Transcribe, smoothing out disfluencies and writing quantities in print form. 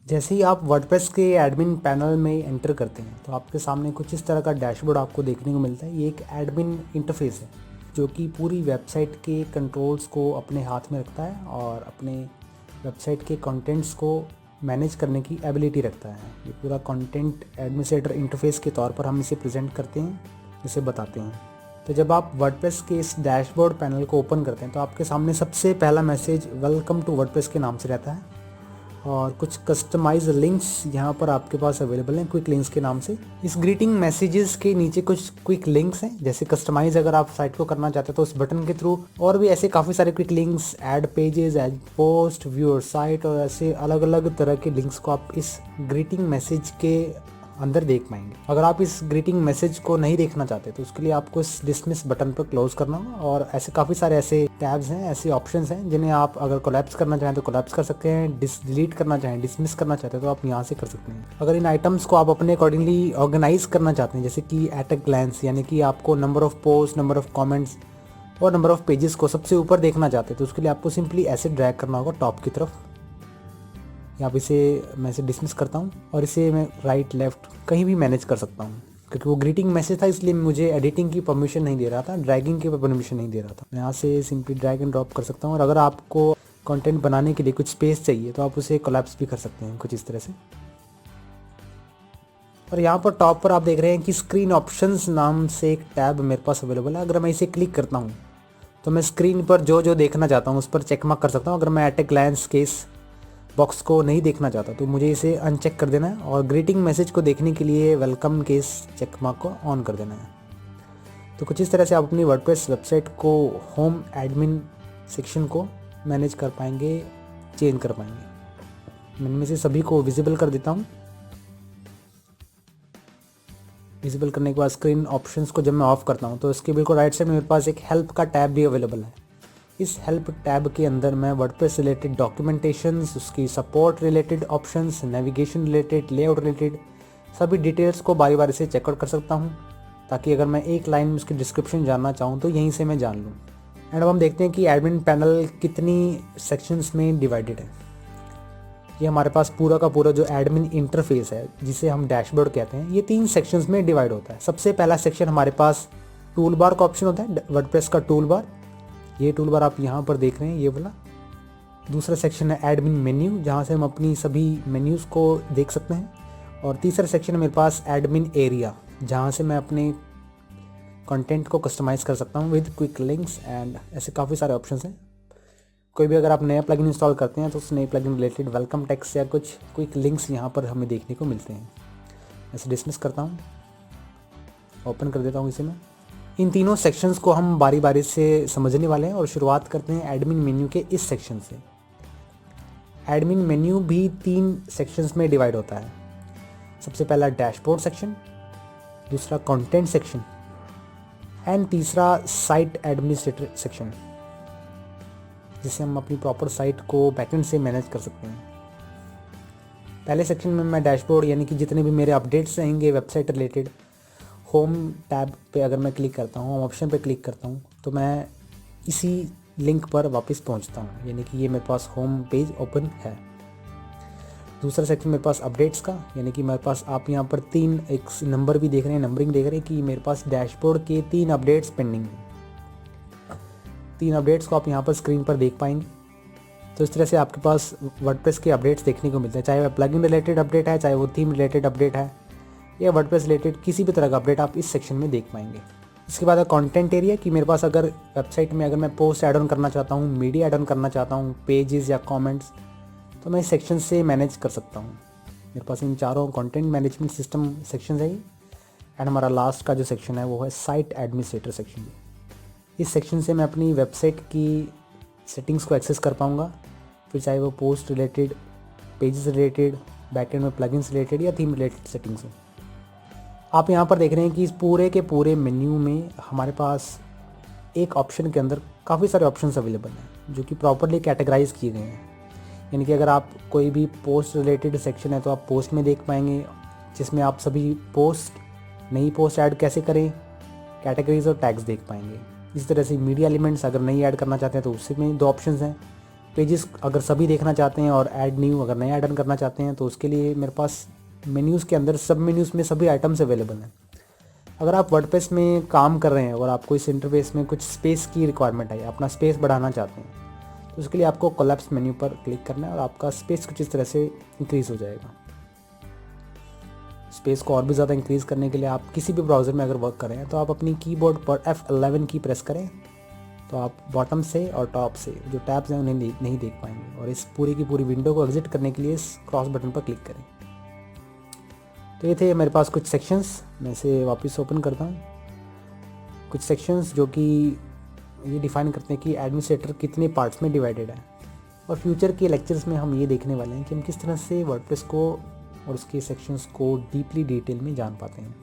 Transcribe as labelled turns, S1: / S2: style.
S1: जैसे ही आप वर्डप्रेस के एडमिन पैनल में एंटर करते हैं तो आपके सामने कुछ इस तरह का डैशबोर्ड आपको देखने को मिलता है। ये एक एडमिन इंटरफेस है जो कि पूरी वेबसाइट के कंट्रोल्स को अपने हाथ में रखता है और अपने वेबसाइट के कंटेंट्स को मैनेज करने की एबिलिटी रखता है। ये पूरा कंटेंट एडमिनिस्ट्रेटर इंटरफेस के तौर पर हम इसे प्रेजेंट करते हैं, इसे बताते हैं। तो जब आप वर्डप्रेस के इस डैशबोर्ड पैनल को ओपन करते हैं तो आपके सामने सबसे पहला मैसेज वेलकम टू वर्डप्रेस के नाम से रहता है और कुछ कस्टमाइज लिंक्स यहाँ पर आपके पास अवेलेबल हैं क्विक लिंक्स के नाम से। इस ग्रीटिंग मैसेजेस के नीचे कुछ क्विक लिंक्स हैं, जैसे कस्टमाइज अगर आप साइट को करना चाहते हैं तो उस बटन के थ्रू, और भी ऐसे काफ़ी सारे quick links, add pages, add post, viewer site और ऐसे अलग अलग तरह के लिंक्स को आप इस ग्रीटिंग मैसेज के अंदर देख पाएंगे। अगर आप इस ग्रीटिंग मैसेज को नहीं देखना चाहते तो उसके लिए आपको इस डिसमिस बटन पर क्लोज करना होगा। और ऐसे काफ़ी सारे ऐसे टैब्स हैं, ऐसे ऑप्शंस हैं जिन्हें आप अगर कोलैप्स करना चाहें तो कोलैप्स कर सकते हैं, डिलीट करना चाहें, डिसमिस करना चाहते हैं तो आप यहाँ से कर सकते हैं। अगर इन आइटम्स को आप अपने अकॉर्डिंगली ऑर्गेनाइज करना चाहते हैं, जैसे कि एट अ ग्लैंस, यानी कि आपको number of post, number of comments और नंबर ऑफ पेजेस को सबसे ऊपर देखना चाहते हैं तो उसके लिए आपको सिंपली ऐसे ड्रैग करना होगा टॉप की तरफ। यहाँ पे इसे मैं इसे डिसमिस करता हूँ और इसे मैं राइट लेफ्ट कहीं भी मैनेज कर सकता हूँ, क्योंकि वो ग्रीटिंग मैसेज था इसलिए मुझे एडिटिंग की परमिशन नहीं दे रहा था, ड्रैगिंग की परमिशन नहीं दे रहा था। मैं यहाँ से सिंपली ड्रैग एंड ड्रॉप कर सकता हूँ। और अगर आपको कंटेंट बनाने के लिए कुछ स्पेस चाहिए तो आप उसे कोलैप्स भी कर सकते हैं कुछ इस तरह से। और यहाँ पर टॉप पर आप देख रहे हैं कि स्क्रीन ऑप्शंस नाम से एक टैब मेरे पास अवेलेबल है। अगर मैं इसे क्लिक करता हूँ तो मैं स्क्रीन पर जो जो देखना चाहता हूँ उस पर चेक मार्क कर सकता हूँ। अगर मैं एट ए ग्लैंस के इस बॉक्स को नहीं देखना चाहता तो मुझे इसे अनचेक कर देना है और ग्रीटिंग मैसेज को देखने के लिए वेलकम के इस चेक मार्क को ऑन कर देना है। तो कुछ इस तरह से आप अपनी वर्डप्रेस वेबसाइट को होम एडमिन सेक्शन को मैनेज कर पाएंगे, चेंज कर पाएंगे। मैं इनमें से सभी को विजिबल कर देता हूँ। विजिबल करने के बाद स्क्रीन ऑप्शंस को जब मैं ऑफ करता हूँ तो इसके बिल्कुल राइट साइड में मेरे पास एक हेल्प का टैब भी अवेलेबल है। इस हेल्प टैब के अंदर मैं वर्डप्रेस रिलेटेड डॉक्यूमेंटेशंस, उसकी support related options, navigation related, layout related सभी डिटेल्स को बारी बारी से चेकआउट कर सकता हूँ, ताकि अगर मैं एक लाइन में उसकी डिस्क्रिप्शन जानना चाहूँ तो यहीं से मैं जान लूँ। एंड अब हम देखते हैं कि एडमिन पैनल कितनी सेक्शंस में डिवाइडेड है। ये हमारे पास पूरा का पूरा जो एडमिन इंटरफेस है, जिसे हम डैशबोर्ड कहते हैं, ये 3 सेक्शंस में डिवाइड होता है। सबसे पहला सेक्शन हमारे पास टूल बार का ऑप्शन होता है, वर्डप्रेस का टूल बार। ये टूल बार आप यहाँ पर देख रहे हैं, ये वाला। दूसरा सेक्शन है एडमिन मेन्यू, जहाँ से हम अपनी सभी मेन्यूज़ को देख सकते हैं। और तीसरा सेक्शन है मेरे पास एडमिन एरिया, जहाँ से मैं अपने कंटेंट को कस्टमाइज़ कर सकता हूँ विद क्विक लिंक्स एंड ऐसे काफ़ी सारे ऑप्शंस हैं। कोई भी अगर आप नया प्लगइन इंस्टॉल करते हैं तो उस नए प्लगइन रिलेटेड वेलकम टेक्स्ट या कुछ क्विक लिंक्स यहाँ पर हमें देखने को मिलते हैं। ऐसे डिसमिस करता हूँ, ओपन कर देता हूँ इसे मैं। इन तीनों सेक्शंस को हम बारी बारी से समझने वाले हैं और शुरुआत करते हैं एडमिन मेन्यू के इस सेक्शन से। एडमिन मेन्यू भी 3 सेक्शंस में डिवाइड होता है। सबसे पहला डैशबोर्ड सेक्शन, दूसरा कंटेंट सेक्शन एंड तीसरा साइट एडमिनिस्ट्रेटर सेक्शन, जिससे हम अपनी प्रॉपर साइट को बैकएंड से मैनेज कर सकते हैं। पहले सेक्शन में मैं डैशबोर्ड, यानी कि जितने भी मेरे अपडेट्स रहेंगे वेबसाइट रिलेटेड, होम टैब पे अगर मैं क्लिक करता हूँ, होम ऑप्शन पे क्लिक करता हूँ तो मैं इसी लिंक पर वापस पहुँचता हूँ, यानी कि ये मेरे पास होम पेज ओपन है। दूसरा सेक्शन मेरे पास अपडेट्स का, यानी कि मेरे पास आप यहाँ पर 3 एक नंबर भी देख रहे हैं, नंबरिंग देख रहे हैं कि मेरे पास डैशबोर्ड के 3 अपडेट्स पेंडिंग हैं। 3 अपडेट्स को आप यहाँ पर स्क्रीन पर देख पाएंगे। तो इस तरह से आपके पास वर्डप्रेस के अपडेट्स देखने को मिलते हैं, चाहे वह प्लगइन रिलेटेड अपडेट है, चाहे वो थीम रिलेटेड अपडेट है, या वर्डप्रेस रिलेटेड किसी भी तरह का अपडेट आप इस सेक्शन में देख पाएंगे। इसके बाद कंटेंट एरिया, कि मेरे पास अगर वेबसाइट में अगर मैं पोस्ट ऐड ऑन करना चाहता हूँ, मीडिया ऐड ऑन करना चाहता हूँ, पेजेस या कमेंट्स, तो मैं इस सेक्शन से मैनेज कर सकता हूँ। मेरे पास इन चारों कंटेंट मैनेजमेंट सिस्टम सेक्शन है। एंड हमारा लास्ट का जो सेक्शन है वो है साइट एडमिनिस्ट्रेटर सेक्शन। इस सेक्शन से मैं अपनी वेबसाइट की सेटिंग्स को एक्सेस कर पाऊँगा, फिर चाहे वो post related, pages related, backend में प्लगइन्स रिलेटेड या थीम रिलेटेड सेटिंग्स हो। आप यहाँ पर देख रहे हैं कि इस पूरे के पूरे मेन्यू में हमारे पास एक ऑप्शन के अंदर काफ़ी सारे ऑप्शंस अवेलेबल हैं जो कि प्रॉपरली कैटेगराइज किए गए हैं। यानी कि अगर आप कोई भी पोस्ट रिलेटेड सेक्शन है तो आप पोस्ट में देख पाएंगे, जिसमें आप सभी पोस्ट, नई पोस्ट ऐड कैसे करें, कैटेगरीज और टैग्स देख पाएंगे। इस तरह से मीडिया एलिमेंट्स अगर नहीं ऐड करना चाहते हैं तो उसमें 2 ऑप्शंस हैं, पेजेस अगर सभी देखना चाहते हैं और ऐड न्यू अगर नया ऐड करना चाहते हैं तो उसके लिए मेरे पास मेन्यूज़ के अंदर सब मेन्यूज़ में सभी आइटम्स अवेलेबल हैं। अगर आप वर्डप्रेस में काम कर रहे हैं और आपको इस इंटरफेस में कुछ स्पेस की रिक्वायरमेंट है, अपना स्पेस बढ़ाना चाहते हैं, तो उसके लिए आपको कोलैप्स मेन्यू पर क्लिक करना है और आपका स्पेस कुछ इस तरह से इंक्रीज़ हो जाएगा। स्पेस को और भी ज़्यादा इंक्रीज़ करने के लिए आप किसी भी ब्राउज़र में अगर वर्क कर रहे हैं तो आप अपनी कीबोर्ड पर F11 की प्रेस करें, तो आप बॉटम से और टॉप से जो टैब्स हैं उन्हें नहीं देख पाएंगे, और इस पूरी की पूरी विंडो को एग्जिट करने के लिए इस क्रॉस बटन पर क्लिक करें। तो ये थे मेरे पास कुछ सेक्शंस, मैं इसे वापस ओपन करता हूँ। कुछ सेक्शंस जो कि ये डिफाइन करते हैं कि एडमिनिस्ट्रेटर कितने पार्ट्स में डिवाइडेड है, और फ्यूचर के लेक्चर्स में हम ये देखने वाले हैं कि हम किस तरह से वर्डप्रेस को और उसके सेक्शंस को डीपली डिटेल में जान पाते हैं।